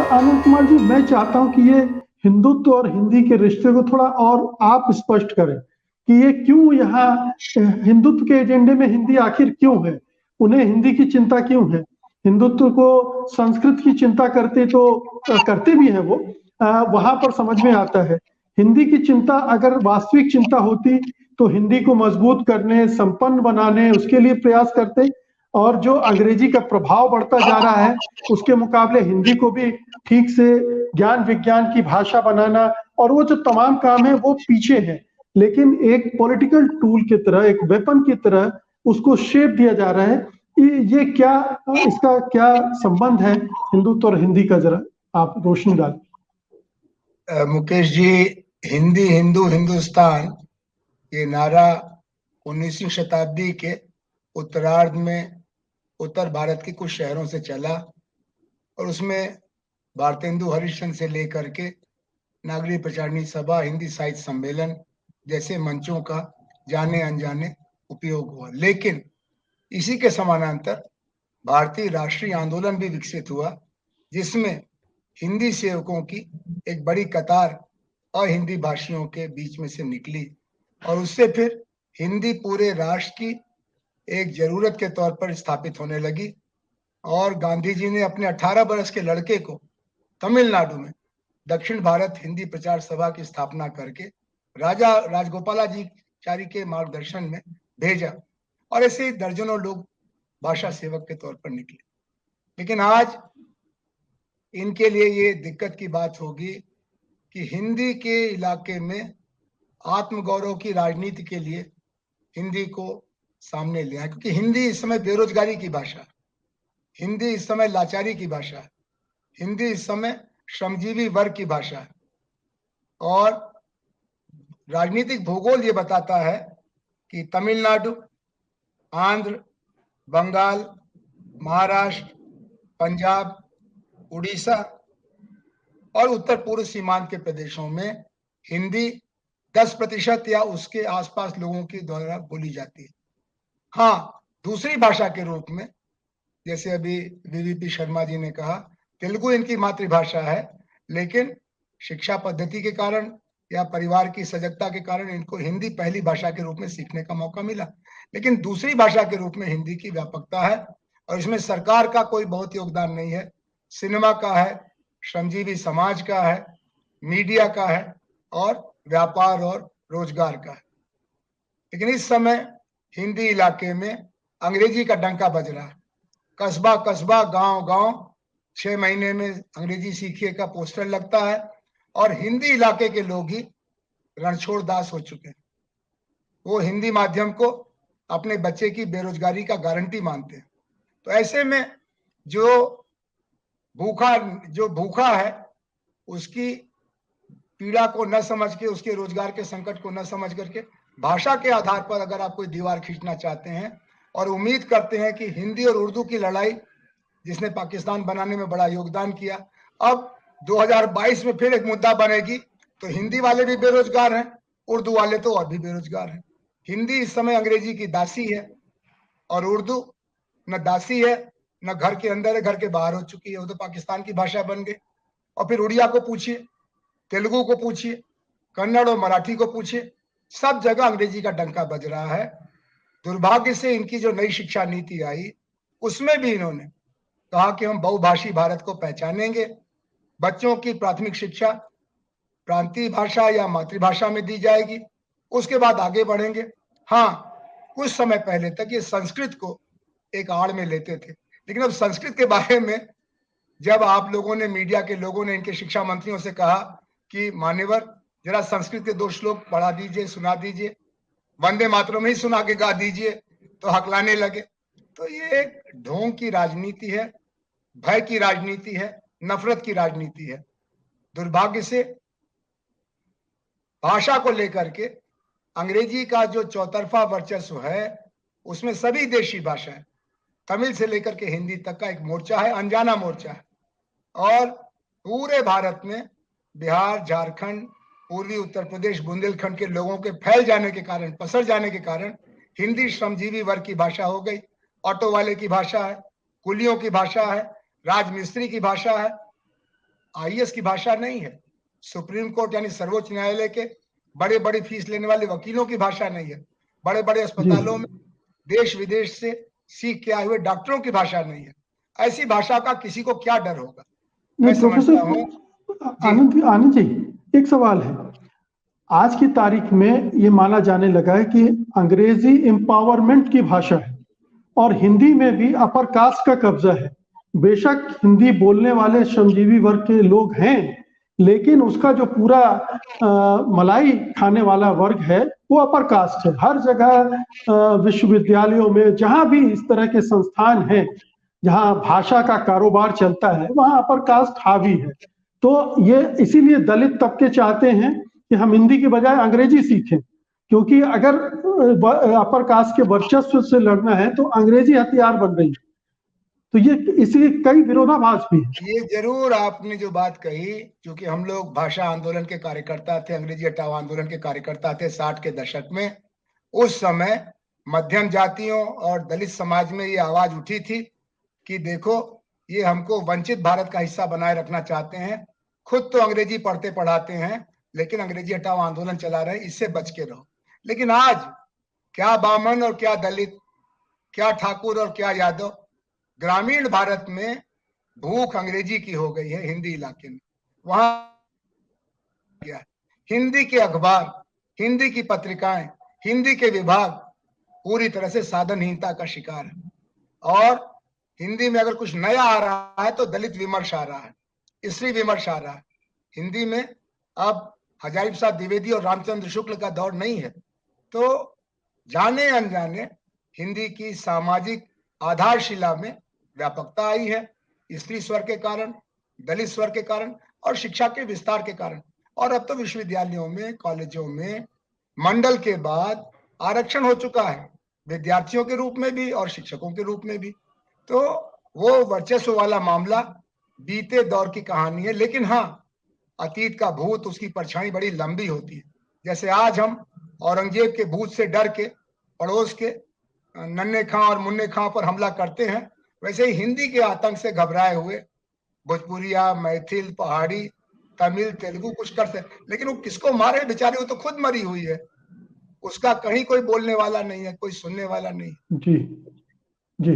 आनंद कुमार जी, मैं चाहता हूं कि ये हिंदुत्व और हिंदी के रिश्ते को थोड़ा और आप स्पष्ट करें कि ये क्यों यहाँ हिंदुत्व के एजेंडे में हिंदी आखिर क्यों है। उन्हें हिंदी की चिंता क्यों है। हिंदुत्व को संस्कृत की चिंता करते तो करते भी है वो, वहां पर समझ में आता है। हिंदी की चिंता अगर वास्तविक चिंता होती तो हिंदी को मजबूत करने, संपन्न बनाने, उसके लिए प्रयास करते। और जो अंग्रेजी का प्रभाव बढ़ता जा रहा है, उसके मुकाबले हिंदी को भी ठीक से ज्ञान विज्ञान की भाषा बनाना और वो जो तमाम काम है वो पीछे है। लेकिन एक पॉलिटिकल टूल की तरह, एक वेपन की तरह उसको शेप दिया जा रहा है। ये क्या, इसका क्या संबंध है हिंदुत्व और हिंदी का, जरा आप रोशनी डाल। मुकेश जी, हिंदी हिंदू हिंदुस्तान ये नारा 19वीं शताब्दी के उत्तरार्ध में उत्तर भारत के कुछ शहरों से चला और उसमें भारतेंदु हरिश्चंद्र से लेकर के नागरी प्रचारणी सभा, हिंदी साहित्य सम्मेलन जैसे मंचों का जाने अनजाने उपयोग हुआ। लेकिन इसी के समानांतर भारतीय राष्ट्रीय आंदोलन भी विकसित हुआ, जिसमें हिंदी सेवकों की एक बड़ी कतार अहिंदी भाषियों के बीच में से निकली और उससे फिर हिंदी पूरे राष्ट्र की एक जरूरत के तौर पर स्थापित होने लगी। और गांधी जी ने अपने 18 बरस के लड़के को तमिलनाडु में दक्षिण भारत हिंदी प्रचार सभा की स्थापना करके राजा राजगोपालाचारी के मार्गदर्शन में भेजा और ऐसे ही दर्जनों लोग भाषा सेवक के तौर पर निकले। लेकिन आज इनके लिए ये दिक्कत की बात होगी कि हिंदी के इलाके में आत्मगौरव की राजनीति के लिए हिंदी को सामने ले आए, क्योंकि हिंदी इस समय बेरोजगारी की भाषा है, हिंदी इस समय लाचारी की भाषा है, हिंदी इस समय श्रमजीवी वर्ग की भाषा है। और राजनीतिक भूगोल ये बताता है कि तमिलनाडु, आंध्र, बंगाल, महाराष्ट्र, पंजाब, उड़ीसा और उत्तर पूर्व सीमांत के प्रदेशों में हिंदी 10% या उसके आसपास लोगों के द्वारा बोली जाती है। हाँ, दूसरी भाषा के रूप में, जैसे अभी वीवीपी शर्मा जी ने कहा, तेलुगु इनकी मातृभाषा है, लेकिन शिक्षा पद्धति के कारण या परिवार की सजगता के कारण इनको हिंदी पहली भाषा के रूप में सीखने का मौका मिला। लेकिन दूसरी भाषा के रूप में हिंदी की व्यापकता है और इसमें सरकार का कोई बहुत योगदान नहीं है, सिनेमा का है, श्रमजीवी समाज का है, मीडिया का है और व्यापार और रोजगार का है। लेकिन इस समय हिंदी इलाके में अंग्रेजी का डंका बज रहा है। कस्बा कस्बा, गांव गांव 6 महीने में अंग्रेजी सीखिए का पोस्टर लगता है और हिंदी इलाके के लोग ही रणछोड़ दास हो चुके हैं। वो हिंदी माध्यम को अपने बच्चे की बेरोजगारी का गारंटी मानते हैं। तो ऐसे में जो भूखा है, उसकी पीड़ा को न समझ के, उसके रोजगार के संकट को न समझ करके भाषा के आधार पर अगर आप कोई दीवार खींचना चाहते हैं और उम्मीद करते हैं कि हिंदी और उर्दू की लड़ाई, जिसने पाकिस्तान बनाने में बड़ा योगदान किया, अब 2022 में फिर एक मुद्दा बनेगी, तो हिंदी वाले भी बेरोजगार हैं, उर्दू वाले तो और भी बेरोजगार हैं। हिंदी इस समय अंग्रेजी की दासी है और उर्दू न दासी है न घर के अंदर है, घर के बाहर हो चुकी है, वो तो पाकिस्तान की भाषा बन गई। और फिर उड़िया को पूछिए, तेलुगु को पूछिए, कन्नड़ और मराठी को पूछिए, सब जगह अंग्रेजी का डंका बज रहा है। दुर्भाग्य से इनकी जो नई शिक्षा नीति आई, उसमें भी इन्होंने कहा कि हम बहुभाषी भारत को पहचानेंगे, बच्चों की प्राथमिक शिक्षा प्रांतीय भाषा या मातृभाषा में दी जाएगी, उसके बाद आगे बढ़ेंगे। हाँ, कुछ समय पहले तक ये संस्कृत को एक आड़ में लेते थे, लेकिन अब संस्कृत के बारे में जब आप लोगों ने, मीडिया के लोगों ने इनके शिक्षा मंत्रियों से कहा कि मान्यवर जरा संस्कृत के 2 श्लोक पढ़ा दीजिए, सुना दीजिए, वंदे मातरम ही सुना के गा दीजिए, तो हकलाने लगे। तो ये एक ढोंग की राजनीति है, भय की राजनीति है, नफरत की राजनीति है। दुर्भाग्य से भाषा को लेकर के अंग्रेजी का जो चौतरफा वर्चस्व है, उसमें सभी देशी भाषाएं, तमिल से लेकर के हिंदी तक का एक मोर्चा है, अनजाना मोर्चा है। और पूरे भारत में बिहार, झारखंड, पूर्वी उत्तर प्रदेश, बुंदेलखंड के लोगों के फैल जाने के कारण, पसर जाने के कारण हिंदी श्रमजीवी वर्ग की भाषा हो गई, ऑटो वाले की भाषा है, कुलियों की भाषा है, राजमिस्त्री की भाषा है। आईएएस की भाषा नहीं है, सुप्रीम कोर्ट यानी सर्वोच्च न्यायालय के बड़े बड़े फीस लेने वाले वकीलों की भाषा नहीं है, बड़े बड़े जी अस्पतालों में देश विदेश से सीख के आए हुए डॉक्टरों की भाषा नहीं है। ऐसी भाषा का किसी को क्या डर होगा? नहीं, मैं समझता हूँ। प्रोफेसर आनंद जी, एक सवाल है। आज की तारीख में ये माना जाने लगा है कि अंग्रेजी एम्पावरमेंट की भाषा है और हिंदी में भी अपर कास्ट का कब्जा है। बेशक हिंदी बोलने वाले श्रमजीवी वर्ग के लोग हैं, लेकिन उसका जो पूरा मलाई खाने वाला वर्ग है वो अपर कास्ट है। हर जगह विश्वविद्यालयों में जहां भी इस तरह के संस्थान हैं जहां भाषा का कारोबार चलता है वहां अपर कास्ट हावी है। तो ये इसीलिए दलित तबके चाहते हैं कि हम हिंदी के बजाय अंग्रेजी सीखें, क्योंकि अगर अपर कास्ट के वर्चस्व से लड़ना है तो अंग्रेजी हथियार बन रही है। तो ये इसलिए कई विरोधाभास भी है। ये जरूर आपने जो बात कही, क्योंकि हम लोग भाषा आंदोलन के कार्यकर्ता थे, अंग्रेजी हटाओ आंदोलन के कार्यकर्ता थे 60 के दशक में। उस समय मध्यम जातियों और दलित समाज में ये आवाज उठी थी कि देखो ये हमको वंचित भारत का हिस्सा बनाए रखना चाहते हैं, खुद तो अंग्रेजी पढ़ते पढ़ाते हैं लेकिन अंग्रेजी हटाओ आंदोलन चला रहे हैं, इससे बच के रहो। लेकिन आज क्या बामन और क्या दलित, क्या ठाकुर और क्या यादव, ग्रामीण भारत में भूख अंग्रेजी की हो गई है। हिंदी इलाके में वहां गया, हिंदी के अखबार, हिंदी की पत्रिकाएं, हिंदी के विभाग पूरी तरह से साधनहीनता का शिकार है। और हिंदी में अगर कुछ नया आ रहा है तो दलित विमर्श आ रहा है, स्त्री विमर्श आ रहा है। हिंदी में अब हजारी प्रसाद द्विवेदी और रामचंद्र शुक्ल का दौर नहीं है। तो जाने अनजाने हिंदी की सामाजिक आधारशिला में व्यापकता आई है, स्त्री स्वर के कारण, दलित स्वर के कारण और शिक्षा के विस्तार के कारण। और अब तो विश्वविद्यालयों में, कॉलेजों में मंडल के बाद आरक्षण हो चुका है, विद्यार्थियों के रूप में भी और शिक्षकों के रूप में भी। तो वो वर्चस्व वाला मामला बीते दौर की कहानी है। लेकिन हाँ, अतीत का भूत, उसकी परछाई बड़ी लंबी होती है। जैसे आज हम औरंगजेब के भूत से डर के पड़ोस के नन्हे खां और मुन्ने खां पर हमला करते हैं, वैसे ही हिंदी के आतंक से घबराए हुए भोजपुरिया, मैथिल, पहाड़ी, तमिल, तेलुगु कुछ करते, लेकिन वो किसको मारे बेचारे, वो तो खुद मरी हुई है, उसका कहीं कोई बोलने वाला नहीं है, कोई सुनने वाला नहीं। जी जी।